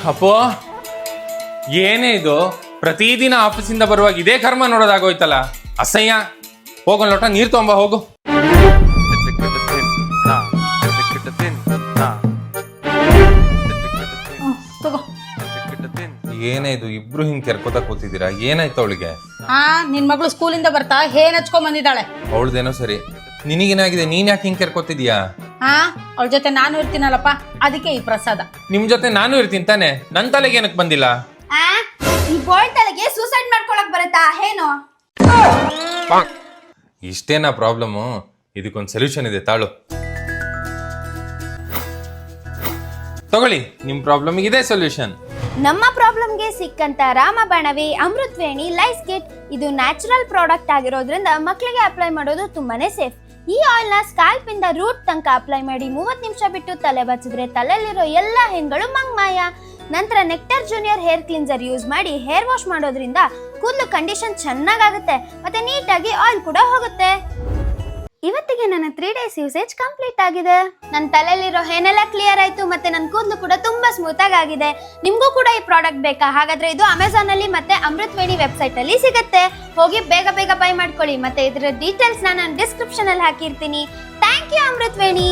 ಅಪ್ಪೋ ಏನೇ ಇದು, ಪ್ರತಿದಿನ ಆಫೀಸಿಂದ ಬರುವಾಗ ಇದೇ ಕರ್ಮ ನೋಡೋದಾಗೋಯ್ತಲ್ಲ. ಅಸಹ್ಯ. ಹೋಗೊಂದು ಲೋಟ ನೀರು ತಗೊಂಬ ಹೋಗು. ಏನೇ ಇದು, ಇಬ್ರು ಹಿಂಗ್ ಕೆರ್ಕೋತ ಕೂತಿದ್ದೀರಾ? ಏನಾಯ್ತು ಅವಳಿಗೆ? ನಿನ್ ಮಗಳು ಸ್ಕೂಲಿಂದ ಬರ್ತಾ ಹೇನ್ ಹಚ್ಕೊಂಡ್ ಬಂದಿದ್ದಾಳೆ. ಅವಳದೇನೋ ಸರಿ, ನಿನಗೇನಾಗಿದೆ? ನೀನ್ ಯಾಕೆ ಹಿಂಗ್ ಕೆರ್ಕೋತಿದ್ಯಾ? ಅವಳ ಜೊತೆ ನಾನು ಇರ್ತೀನಲ್ಲಪ್ಪ, ಅದಕ್ಕೆ ಈ ಪ್ರಸಾದ. ನಿಮ್ ಜೊತೆ ನಾನು ಇರ್ತೀನಿ ತಾನೆ, ನನ್ ತಲೆಗೆ ಏನಕ್ ಬಂದಿಲ್ಲ? ಈ ಬಾಯ್ ತಲೆಗೆ ಸೂಸೈಡ್ ಮಾಡ್ಕೊಳಕ್ ಬರತ್ತಾ ಏನು? ಇಷ್ಟೇನಾ ಪ್ರಾಬ್ಲಮ್? ಇದಕ್ಕೊಂದು ಸೊಲ್ಯೂಷನ್ ಇದೆ, ತಾಳು ತಗೊಳ್ಳಿ. ನಿಮ್ ಪ್ರಾಬ್ಲಮ್ ಇದೆ ಸೊಲ್ಯೂಷನ್. ನಮ್ಮ ಪ್ರಾಬ್ಲಮ್ಗೆ ಸಿಕ್ಕಂತ ರಾಮಬಾಣವಿ ಅಮೃತವೇಣಿ ಲೈಸ್ ಕಿಟ್ ಇದು ನ್ಯಾಚುರಲ್ ಪ್ರಾಡಕ್ಟ್ ಆಗಿರೋದ್ರಿಂದ ಮಕ್ಕಳಿಗೆ ಅಪ್ಲೈ ಮಾಡೋದು ತುಂಬಾನೇ ಸೇಫ್. ಈ ಆಯಿಲ್ ನ ಸ್ಕ್ಯಾಲ್ಪ್ ಇಂದ ರೂಟ್ ತನಕ ಅಪ್ಲೈ ಮಾಡಿ 30 ನಿಮಿಷ ಬಿಟ್ಟು ತಲೆ ಬಚ್ಚಿದ್ರೆ ತಲೆಯಲ್ಲಿರೋ ಎಲ್ಲಾ ಹೆಣ್ಗಳು ಮಂಗ್ಮಾಯ. ನಂತರ nectar junior hair cleanser use ಮಾಡಿ ಹೇರ್ ವಾಶ್ ಮಾಡೋದ್ರಿಂದ ಕೂದಲು ಕಂಡೀಷನ್ ಚೆನ್ನಾಗಾಗುತ್ತೆ ಮತ್ತೆ ನೀಟಾಗಿ ಆಯಿಲ್ ಕೂಡ ಹೋಗುತ್ತೆ. ಇವತ್ತಿಗೆ ನನ್ನ 3 days ಯೂಸೇಜ್ ಕಂಪ್ಲೀಟ್ ಆಗಿದೆ. ನನ್ನ ತಲೆಯಲ್ಲಿರೋ ಹೇನೆಲ್ಲ ಕ್ಲಿಯರ್ ಆಯ್ತು ಮತ್ತೆ ನನ್ನ ಕೂದಲು ಕೂಡ ತುಂಬಾ ಸ್ಮೂತ್ ಆಗಿದೆ. ನಿಮ್ಗೂ ಕೂಡ ಈ ಪ್ರಾಡಕ್ಟ್ ಬೇಕಾ? ಹಾಗಾದ್ರೆ ಇದು ಅಮೆಝಾನ್ ಅಲ್ಲಿ ಮತ್ತೆ ಅಮೃತವೇಣಿ ವೆಬ್ಸೈಟ್ ಅಲ್ಲಿ ಸಿಗುತ್ತೆ. ಹೋಗಿ ಬೇಗ ಬೇಗ ಬೈ ಮಾಡ್ಕೊಳ್ಳಿ. ಮತ್ತೆ ಇದರ ಡೀಟೇಲ್ಸ್ ನಾನು ಡಿಸ್ಕ್ರಿಪ್ಷನ್ ಅಲ್ಲಿ ಹಾಕಿರ್ತೀನಿ. Thank you ಅಮೃತವೇಣಿ.